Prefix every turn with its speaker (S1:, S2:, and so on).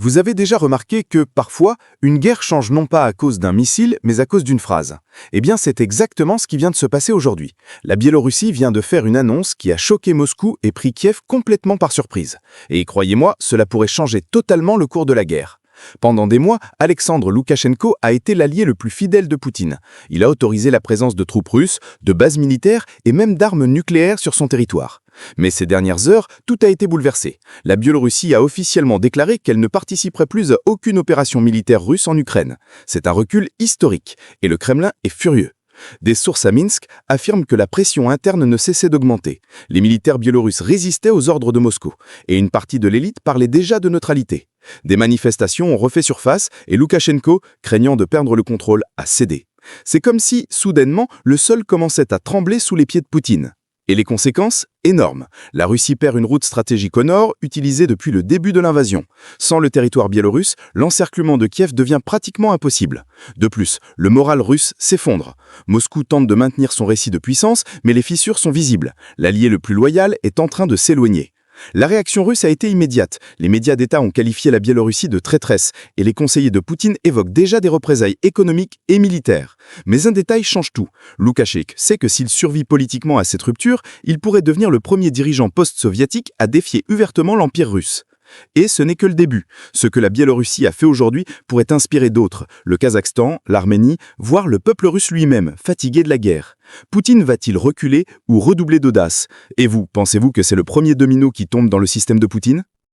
S1: Vous avez déjà remarqué que, parfois, une guerre change non pas à cause d'un missile, mais à cause d'une phrase. Eh bien, c'est exactement ce qui vient de se passer aujourd'hui. La Biélorussie vient de faire une annonce qui a choqué Moscou et pris Kiev complètement par surprise. Et croyez-moi, cela pourrait changer totalement le cours de la guerre. Pendant des mois, Alexandre Loukachenko a été l'allié le plus fidèle de Poutine. Il a autorisé la présence de troupes russes, de bases militaires et même d'armes nucléaires sur son territoire. Mais ces dernières heures, tout a été bouleversé. La Biélorussie a officiellement déclaré qu'elle ne participerait plus à aucune opération militaire russe en Ukraine. C'est un recul historique, et le Kremlin est furieux. Des sources à Minsk affirment que la pression interne ne cessait d'augmenter. Les militaires biélorusses résistaient aux ordres de Moscou, et une partie de l'élite parlait déjà de neutralité. Des manifestations ont refait surface et Loukachenko, craignant de perdre le contrôle, a cédé. C'est comme si, soudainement, le sol commençait à trembler sous les pieds de Poutine. Et les conséquences? Énormes. La Russie perd une route stratégique au nord, utilisée depuis le début de l'invasion. Sans le territoire biélorusse, l'encerclement de Kiev devient pratiquement impossible. De plus, le moral russe s'effondre. Moscou tente de maintenir son récit de puissance, mais les fissures sont visibles. L'allié le plus loyal est en train de s'éloigner. La réaction russe a été immédiate. Les médias d'État ont qualifié la Biélorussie de traîtresse et les conseillers de Poutine évoquent déjà des représailles économiques et militaires. Mais un détail change tout. Loukachenko sait que s'il survit politiquement à cette rupture, il pourrait devenir le premier dirigeant post-soviétique à défier ouvertement l'Empire russe. Et ce n'est que le début. Ce que la Biélorussie a fait aujourd'hui pourrait inspirer d'autres, le Kazakhstan, l'Arménie, voire le peuple russe lui-même, fatigué de la guerre. Poutine va-t-il reculer ou redoubler d'audace? Et vous, pensez-vous que c'est le premier domino qui tombe dans le système de Poutine?